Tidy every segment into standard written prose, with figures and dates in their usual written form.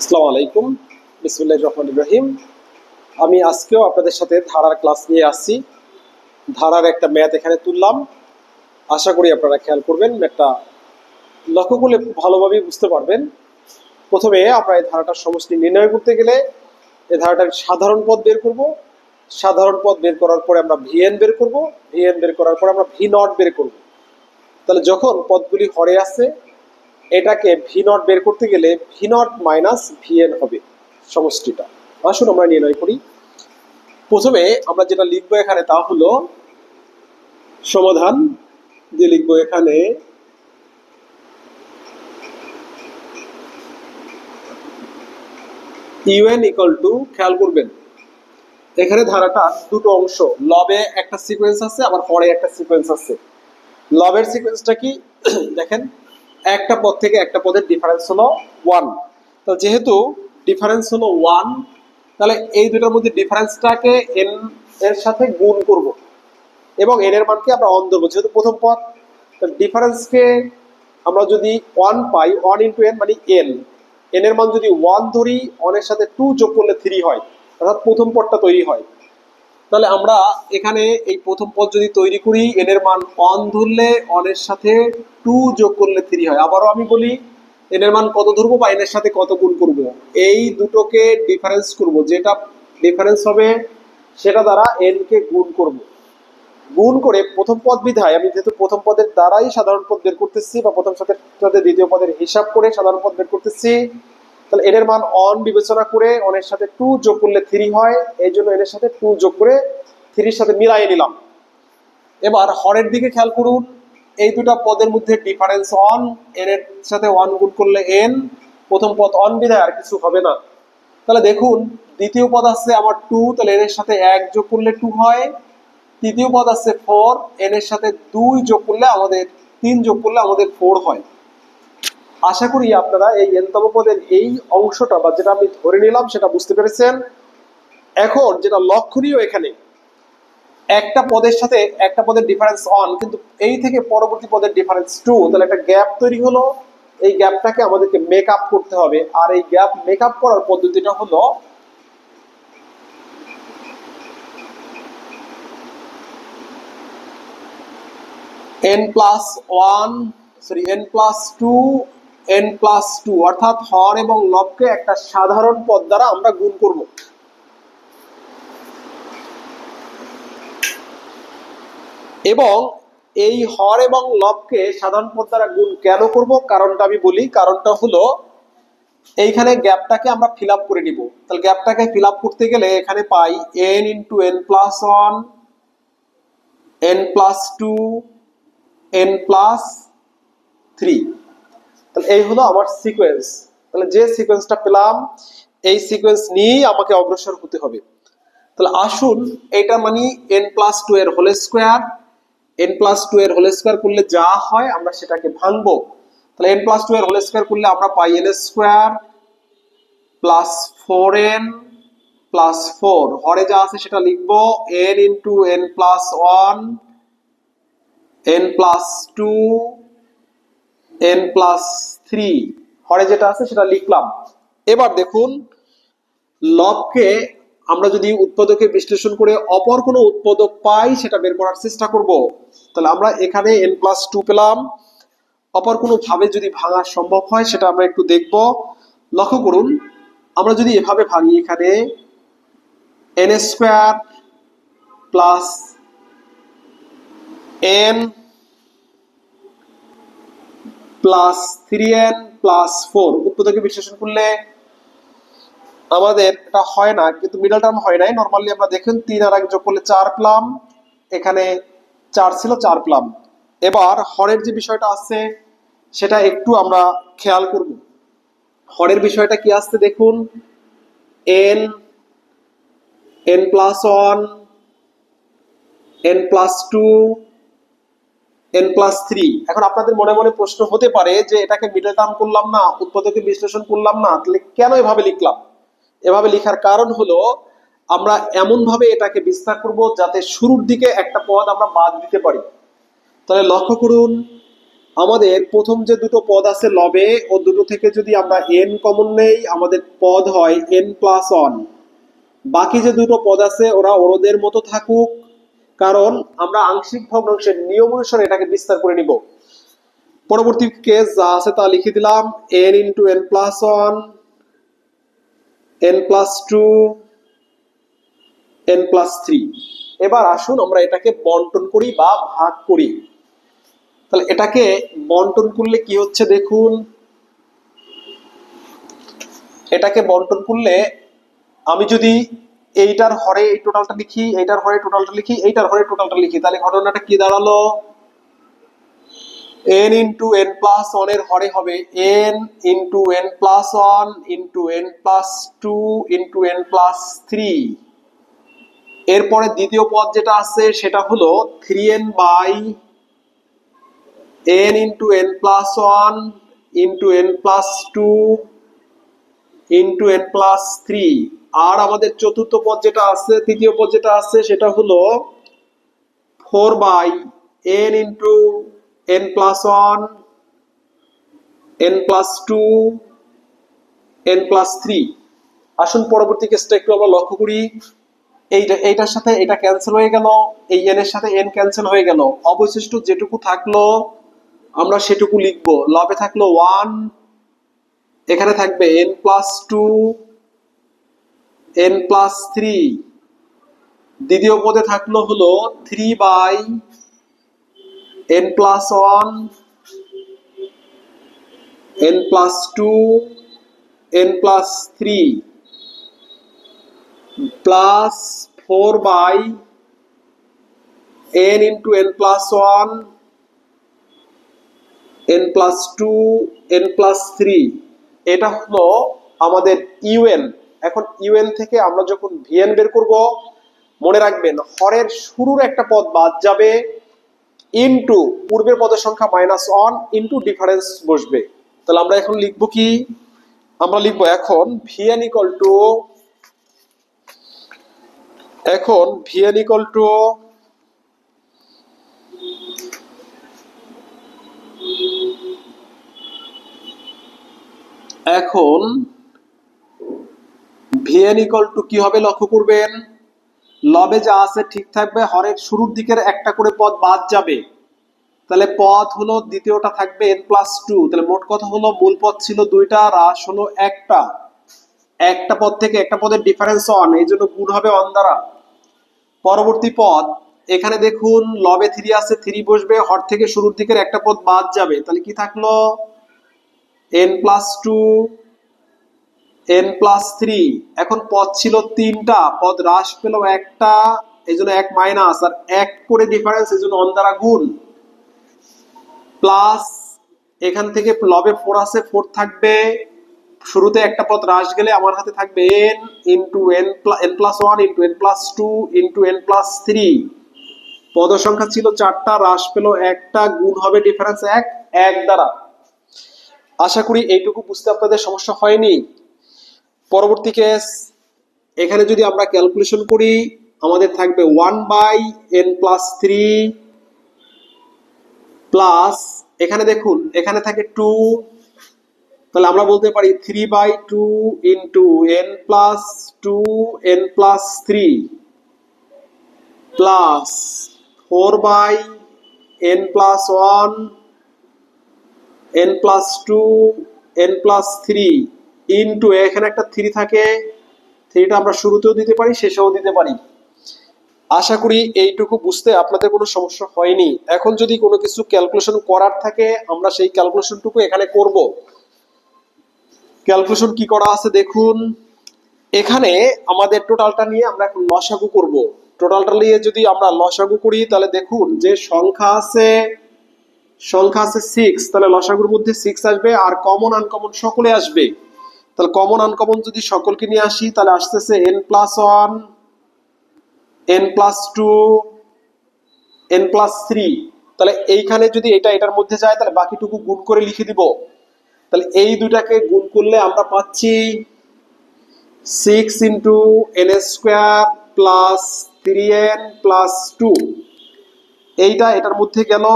আসসালামু আলাইকুম। বিসমিল্লাহির রহমানির রহিম। আমি আজকেও আপনাদের সাথে ধারার ক্লাস নিয়ে আসছি। ধারার একটা ম্যাথ এখানে তুললাম। আশা করি আপনারা খেয়াল করবেন, ম্যাথটা লক্ষ্য করলে খুব ভালোভাবেই বুঝতে পারবেন। প্রথমে আমরা এই ধারাটার সমষ্টি নির্ণয় করতে গেলে এই ধারাটার সাধারণ পদ বের করব। সাধারণ পদ বের করার পরে আমরা ভিএন বের করব। ভিএন বের করার পরে আমরা ভি নট বের করব। তাহলে যখন পদগুলি হরে আছে, এটাকে ভি নট বের করতে গেলে ভি নট মাইনাস ভিএন হবে সমষ্টিটা। আসুন আমরা নির্ণয় করি। প্রথমে আমরা যেটা লিখবো এখানে তা হলো সমাধান যে লিখবো এখানে ইউএন ইকুয়াল টু, খেয়াল করবেন এখানে ধারাটা দুটো অংশ, লবে একটা সিকোয়েন্স আছে আবার হরে একটা সিকোয়েন্স আছে। লবের সিকোয়েন্সটা কি দেখেন, একটা পদ থেকে একটা পদের ডিফারেন্স হলো 1। তো যেহেতু ডিফারেন্স হলো 1, তাহলে এই দুটোর মধ্যে ডিফারেন্সটাকে এন এর সাথে গুণ করব এবং এন এর মানকে আমরা অন ধরবো, যেহেতু প্রথম পদ। ডিফারেন্সকে আমরা যদি 1 পাই, 1 ইন্টু এন মানে এন, এন এর মান যদি 1 ধরি, 1 এর সাথে 2 যোগ করলে 3 হয়, অর্থাৎ প্রথম পদটা তৈরি হয়। তাহলে আমরা এখানে এই প্রথম পদ যদি তৈরি করি, এন এর মান 1 ধরলে 1 এর সাথে 2 যোগ করলে 3 হয়। আবারও আমি বলি, এন এর মান কত ধরবো বা এন এর সাথে কত গুণ করব, এই দুটোকে ডিফারেন্স করব, যেটা ডিফারেন্স হবে সেটা দ্বারা এন কে গুণ করব। গুণ করে প্রথম পদ বিধায়, আমি যেহেতু প্রথম পদের দ্বারাই সাধারণ পদ বের করতেছি বা প্রথম সাথে দ্বিতীয় পদের হিসাব করে সাধারণ পদ বের করতেছি, তাহলে এর মান অন বিবেচনা করে অনের সাথে 2 যোগ করলে 3 হয়, এই জন্য এর সাথে 2 যোগ করে 3 সাথে মিলাইয়ে নিলাম। এবার হরের দিকে খেয়াল করুন, এই দুটো পদের মধ্যে ডিফারেন্স অন, এর সাথে 1 গুণ করলে এন, প্রথম পদ অন বিধায় আর কিছু হবে না। তাহলে দেখুন দ্বিতীয় পদ আছে আমার 2, তাহলে এর সাথে 1 যোগ করলে 2 হয়। তৃতীয় পদ আছে 4, এন এর সাথে 2 যোগ করলে আমাদের 3 যোগ করলে আমাদের 4 হয়। আশা করি আপনারা এই এনতম পদের এই অংশটা বা যেটা আমি ধরে নিলাম সেটা বুঝতে পেরেছেন। এখন যেটা লক্ষণীয়, এখানে একটা পদের সাথে একটা পদের ডিফারেন্স 1, কিন্তু এই থেকে পরবর্তী পদের ডিফারেন্স 2, তাহলে একটা গ্যাপ তৈরি হলো। এই গ্যাপটাকে আমাদেরকে মেক আপ করতে হবে, আর এই গ্যাপ মেক আপ করার পদ্ধতিটা হলো n+2 অর্থাৎ হর এবং লবকে একটা সাধারণ পদ দ্বারা আমরা গুণ করব। এবং এই হর এবং লবকে সাধারণ পদ দ্বারা গুণ কেন করব, কারণটা আমি বলি। কারণটা হলো এইখানে গ্যাপটাকে আমরা ফিল আপ করে নিব। তাহলে গ্যাপটাকে ফিল আপ করতে গেলে এখানে পাই n into n+1, n+2, n+3। তাহলে এই হলো আমার সিকোয়েন্স। তাহলে যে সিকোয়েন্সটা পেলাম, এই সিকোয়েন্স নিয়েই আমাকে অগ্রসর হতে হবে। তাহলে আসুন এটা মানে n+2 এর হোল স্কোয়ার, n+2 এর হোল স্কোয়ার করলে যা হয় আমরা সেটাকে ভাঙবো। তাহলে n+2 এর হোল স্কোয়ার করলে আমরা পাই n square plus 4n plus 4, হরে যা আছে সেটা লিখবো n into n+1, n+2, n+3, হরে যেটা আছে সেটা লিখলাম। এবার দেখুন লবকে আমরা যদি উৎপাদকে বিশ্লেষণ করে অপর কোনো উৎপাদক পাই সেটা বের করার চেষ্টা করব। তাহলে আমরা এখানে n+2 পেলাম, অপর কোনো ভাবে যদি ভাঙা সম্ভব হয় সেটা আমরা একটু দেখব। লক্ষ্য করুন, আমরা যদি এভাবে ভাঙি, এখানে n square plus n plus 3n plus 4 উৎপাদকে বিশ্লেষণ করলে আমাদের এটা হয় না, কিন্তু মিডল টার্ম হয় নাই। নরমালি আমরা দেখুন 3 আর 1 যোগ করলে 4 পেলাম, এখানে 4 ছিল 4 পেলাম। এবার হরের যে বিষয়টা আছে সেটা একটু আমরা খেয়াল করব। হরের বিষয়টা কি আসছে দেখুন, n, n+1, n+2, n+3। এখন আপনাদের মনে মনে প্রশ্ন হতে পারে যে এটাকে মিডল টার্ম করলাম না, উৎপাদকে বিশ্লেষণ করলাম না, তাহলে কেন এভাবে লিখলাম? এভাবে লেখার কারণ হলো আমরা এমন ভাবে এটাকে বিস্তার করব যাতে শুরুর দিকে একটা পদ আমরা বাদ দিতে পারি। তাহলে লক্ষ্য করুন, আমাদের প্রথম যে দুটো পদ আছে লবে, ও দুটো থেকে যদি আমরা n কমন নেই, আমাদের পদ হয় n+1। বাকি যে দুটো পদ আছে ওরা ওদের মতো থাকুক, কারণ আমরা আংশিক ভগ্নাংশের নিয়ম অনুসারে এটাকে বিস্তার করে নিব। পরবর্তী কেস যা আছে তা লিখে দিলাম, n × n+1, n+2, n+3। এবার আসুন আমরা এটাকে বন্টন করি বা ভাগ করি। তাহলে এটাকে বন্টন করলে কি হচ্ছে দেখুন, এটাকে বন্টন করলে আমি যদি এইটার হরে এই টোটালটা লিখি, এইটার হরে টোটালটা লিখি, এইটার হরে টোটালটা লিখি, তাহলে ঘটনাটা কি দাঁড়ালো, n × n+1 এর হরে হবে n × n+1 × n+2 × n+3। এরপরে দ্বিতীয় পদ যেটা আছে সেটা হলো 3n/n × n+1 × n+2 × n+3। আর আমাদের চতুর্থ পদ যেটা আছে, তৃতীয় পদ যেটা আছে সেটা হলো 4/n × n+1 n+2 n+3। আসুন পরবর্তী কেসটা একটু আমরা লক্ষ্য করি। এইটার সাথে এটা ক্যান্সেল হয়ে গেল, এই n এর সাথে n ক্যান্সেল হয়ে গেল, অবশিষ্ট যেটুকু থাকলো আমরা সেটুকু লিখবো। লবে থাকলো 1, এখানে থাকবে n+2 n+3, দ্বিতীয় পদে থাকলো হলো 3/n+1 n+2 n+3 plus 4/n × n+1 n+2 n+3। এটা হলো আমাদের ইউএন। এখন ইউএন থেকে আমরা যখন ভিএন বের করব, মনে রাখবেন হরের শুরুর একটা পদ বাদ যাবে, ইনটু পূর্বের পদের সংখ্যা -1 ইনটু ডিফারেন্স বসবে। তাহলে আমরা এখন লিখব কি, আমরা লিখব এখন ভিএন ইকুয়াল টু, এখন ভিএন ইকুয়াল টু এখন ভিএন ইকুয়াল টু কি হবে লক্ষ্য করবেন, লবে যা আছে ঠিক থাকবে, হরের শুরুর দিকের একটা করে পদ বাদ যাবে। তাহলে পদ হলো দ্বিতীয়টা থাকবে n+2। তাহলে মোট কথা হলো মূল পদ ছিল দুইটা, হ্রাস হলো একটা, একটা পদ থেকে একটা পদের ডিফারেন্স 1, এই জন্য গুণ হবে 1 দ্বারা। পরবর্তী পদ এখানে দেখুন লবে 3 আছে, 3 বসবে, হর থেকে শুরুর দিকের একটা পদ বাদ যাবে, তাহলে কি থাকলো n+2 n+3। এখন পদ ছিল 3টা, পদ হ্রাস পেল একটা, এই জন্য 1 মাইনাস, আর 1 করে ডিফারেন্স, এই জন্য 1 দ্বারা গুণ, প্লাস এখান থেকে লবে 4 আছে, 4 থাকবে, শুরুতে একটা পদ হ্রাস গেলে আমার হাতে থাকবে n × n+1 × n+2 × n+3। পদ সংখ্যা ছিল 4টা, হ্রাস পেল একটা, গুণ হবে ডিফারেন্স 1 দ্বারা। আশা করি এইটুকু বুঝতে আপনাদের সমস্যা হয়নি। পরবর্তী কেস, এখানে যদি আমরা ক্যালকুলেশন করি আমাদের থাকবে 1/n+3 প্লাস এখানে দেখুন এখানে থাকে 2, তাহলে আমরা বলতে পারি 3/2 × n+2 n+3 plus 4/n+1 n+2 n+3 into, এখানে একটা 3 থাকে, 3টা আমরা শুরুতেও দিতে পারি শেষেও দিতে পারি। আশা করি এইটুকু বুঝতে আপনাদের কোনো সমস্যা হয়নি। এখন যদি কোনো কিছু ক্যালকুলেশন করার থাকে আমরা সেই ক্যালকুলেশনটুকু এখানে করব। ক্যালকুলেশন কি করা আছে দেখুন, এখানে আমাদের টোটালটা নিয়ে আমরা এখন লসাগু করব। টোটালটা নিয়ে যদি আমরা লসাগু করি তাহলে দেখুন যে সংখ্যা আছে 6, তাহলে লসাগুর মধ্যে 6 আসবে, আর কমন আনকমন সকলে আসবে। তাহলে কমন আনকমন যদি সকলকে নিয়ে আসি তাহলে আসতেছে n+1 n+2 n+3। তাহলে এইখানে যদি এটা এটার মধ্যে যায় তাহলে বাকিটুকু গুণ করে লিখে দিব। তাহলে এই দুটাকে গুণ করলে আমরা পাচ্ছি 6 × n² + 3n + 2। এইটা এটার মধ্যে গেল,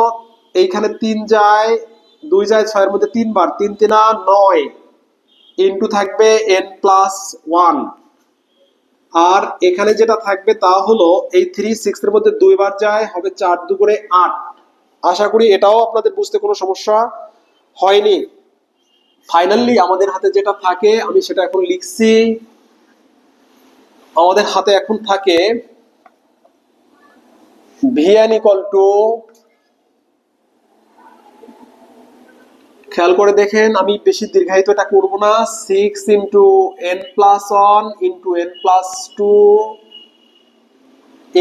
এইখানে 3 যায়, 2 যায় 6 এর মধ্যে 3 বার, 3 3 9 ইনটু থাকবে n+1। আর এখানে যেটা থাকবে তা হলো এই 3 6 এর মধ্যে 2 বার যায়, হবে 4 2 করে 8। আশা করি এটাও আপনাদের বুঝতে কোনো সমস্যা হয়নি। ফাইনালি আমাদের হাতে যেটা থাকে আমি সেটা এখন লিখছি। আমাদের হাতে এখন থাকে vn ইকুয়াল টু, খেয়াল করে দেখেন আমি বেশি দীর্ঘায়িত এটা করব না, 6 into n+1 into n+2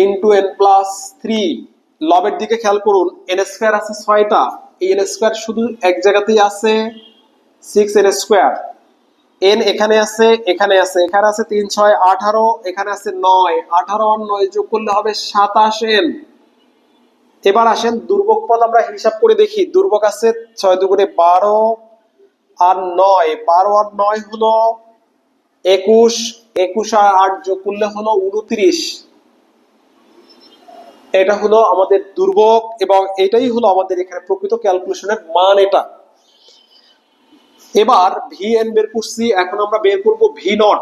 into n+3। লবের দিকে খেয়াল করুন, n স্কয়ার আছে 6টা, এই n স্কয়ার শুধু এক জায়গাতেই আছে 6n স্কয়ার। n এখানে আছে, এখানে আছে, এখানে আছে 3 6 18, এখানে আছে 9, 18 আর 9 যোগ করলে হবে 27n। এবার আসেন দুর্বক পদ আমরা হিসাব করে দেখি। দুর্বক আছে 6 দুগুণে 12 আর 9, 12 আর 9 হলো 21, 21 আর 8 যোগ করলে হলো 29। এটা হলো আমাদের দুর্বক এবং এটাই হলো আমাদের এখানে প্রকৃত ক্যালকুলেশনের মান এটা। এবার vn বের করছি, এখন আমরা বের করব v0।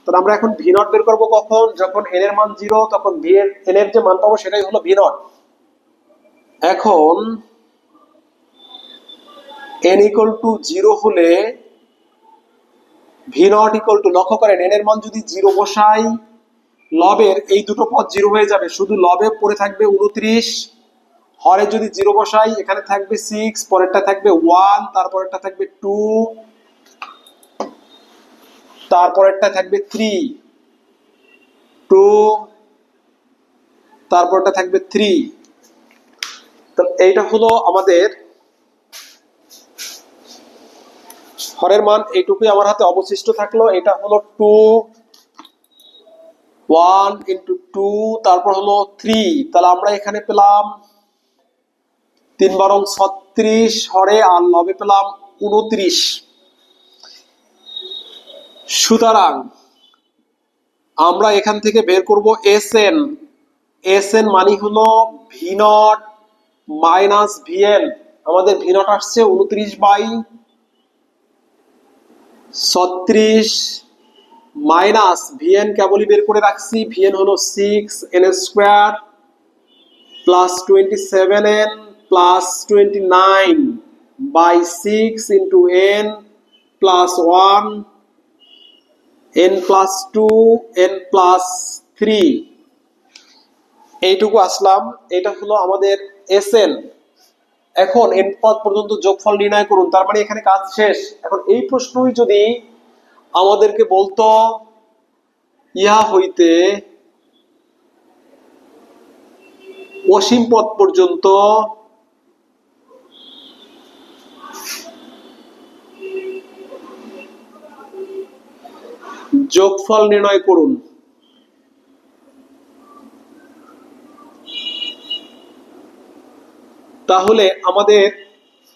তাহলে আমরা এখন v0 বের করব কখন? যখন n এর মান 0, তখন n এর যে মান পাবো সেটাই হলো v0। এখন n ইকুয়াল টু 0 হলে v0 ইকুয়াল টু, লক্ষ্য করেন n এর মান যদি 0 বসাই, লবের এই দুটো পদ 0 হয়ে যাবে, শুধু লবে পড়ে থাকবে 29। হরে যদি 0 বসাই, এখানে থাকবে 6, পরেরটা থাকবে 1, তারপরেরটা থাকবে 2, তারপরেরটা থাকবে 3, 2, তারপরটা থাকবে 3। তো এইটা হলো আমাদের হরের মান, এইটুকুই আমার হাতে অবশিষ্ট থাকলো। এটা হলো 2, 1 ইন্টু 2, তারপর হলো 3। তাহলে আমরা এখানে পেলাম 3 বারং 36 হরে, আর লবে পেলাম 29। সুতরাং আমরা এখান থেকে বের করব SN। SN মানে হলো v0 মাইনাস vn। আমাদের v0 আসছে 29/36 মাইনাস vn কেবলই বের করে রাখছি, vn হলো 6n square plus 27n plus 29/6 into n plus 1 n plus 2 n plus 3। এইটুকু আসলাম, এটা হলো আমাদের SN। এখন n পদ পর্যন্ত যোগফল নির্ণয় করুন, তার মানে এখানে কাজ শেষ। এখন এই প্রশ্নই যদি আমাদেরকে বলতো ইহা হইতে অসীম পদ পর্যন্ত যোগফল নির্ণয় করুন, তাহলে আমাদের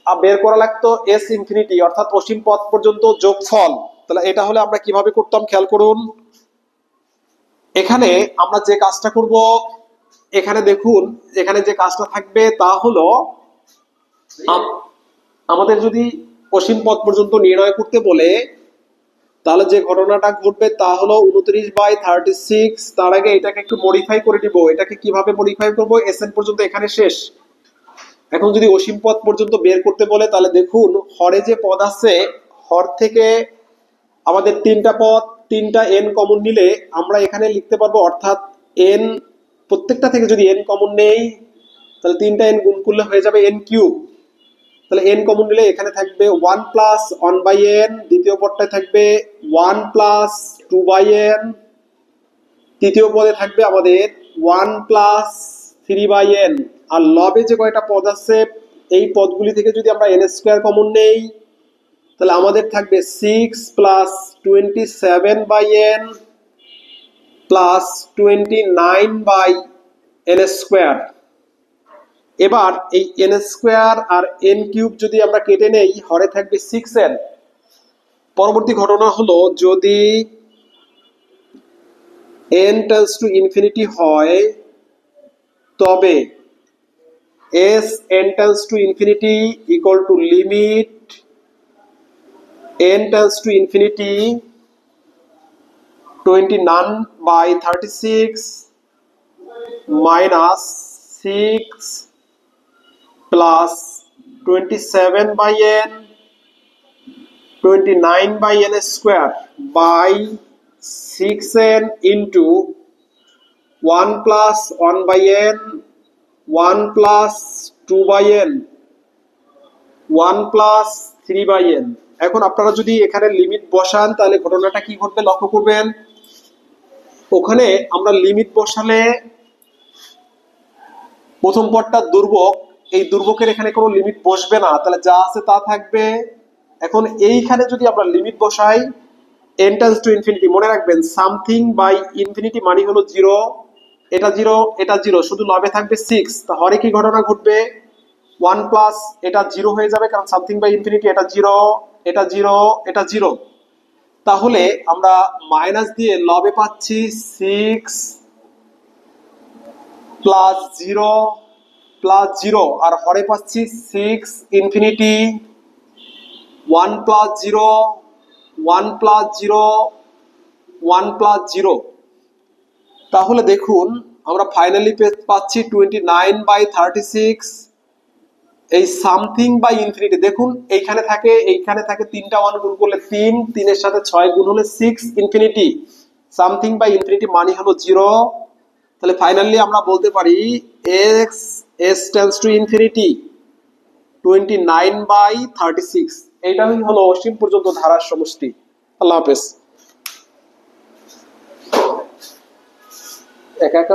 বের করা লাগতো S ইনফিনিটি, অর্থাৎ অসীম পদ পর্যন্ত যোগফল। তাহলে এটা হলে আমরা কিভাবে করতাম খেয়াল করুন। এখানে আমরা যে কাজটা করব, এখানে দেখুন, এখানে যে কাজটা থাকবে তা হলো আমাদের যদি অসীম পদ পর্যন্ত নির্ণয় করতে বলে, তাহলে যে ঘটনাটা ঘটবে তা হলো 29/36। তার আগে এটাকে একটু মডিফাই করে দিব। এটাকে কিভাবে মডিফাই করব? SN পর্যন্ত এখানে শেষ। এখন যদি অসীম পদ পর্যন্ত বের করতে বলে, তাহলে দেখুন হরে যে পদ আছে, হর থেকে আমাদের 3টা পদ, 3টা n কমন নিলে আমরা এখানে লিখতে পারবো, অর্থাৎ n প্রত্যেকটা থেকে যদি n কমন নেই, তাহলে 3টা n গুণ করলে হয়ে যাবে n কিউব। তাহলে n কমন নিলে এখানে থাকবে 1 প্লাস 1/n, দ্বিতীয় পদটায় থাকবে 1 প্লাস 2/n, তৃতীয় পদে থাকবে আমাদের 1 প্লাস 3/n। আর লবে যে কয়টা পদ আছে, এই পদগুলি থেকে যদি আমরা n স্কয়ার কমন নেই, তাহলে আমাদের থাকবে 6 plus 27/n plus 29/n square. এবার এই n স্কয়ার আর n কিউব যদি আমরা কেটে নেই, হরে থাকবে 6n। পরবর্তী ঘটনা হলো, যদি n টেন্ডস টু ইনফিনিটি হয়, তবে s n tends to infinity equal to limit n tends to infinity 29/36 minus 6 plus 27/n 29/n square by 6n into 1 plus 1/n 1 plus 2/n 1 plus 3/n। এখন আপনারা যদি এখানে লিমিট বসান তাহলে ঘটনাটা কি ঘটবে লক্ষ্য করবেন। ওখানে আমরা লিমিট বসালে প্রথম পদটা দুর্বক, এই দুর্বকের এখানে কোনো লিমিট বসবে না, তাহলে যা আছে তা থাকবে। এখন এইখানে যদি আমরা লিমিট বসাই n টেন্ডস টু ইনফিনিটি, মনে রাখবেন সামথিং বাই ইনফিনিটি মানে হলো 0, এটা 0 এটা 0, শুধু লবে থাকবে 6। তাহলে কি ঘটনা ঘটবে 1 প্লাস এটা 0 হয়ে যাবে, কারণ সামথিং বাই ইনফিনিটি এটা 0 এটা 0 এটা 0। তাহলে আমরা মাইনাস দিয়ে লবে পাচ্ছি 6 প্লাস 0 প্লাস 0, আর হরে পাচ্ছি 6 ইনফিনিটি 1 প্লাস 0 1 প্লাস 0 1 প্লাস 0। তাহলে দেখুন আমরা ফাইনালি পাচ্ছি 29/36। এই সামথিং বাই ইনফিনিটি দেখুন এইখানে থাকে তিনটা 1 গুণ করলে 3, 3 এর সাথে 6 গুণ হলে 6 ইনফিনিটি, সামথিং বাই ইনফিনিটি মানে হলো 0। তাহলে ফাইনালি আমরা বলতে পারি s টেন্ডস টু ইনফিনিটি 29/36। এইটাই হলো অসীম পর্যন্ত ধারার সমষ্টি। আল্লাহ হাফেজ। একা একা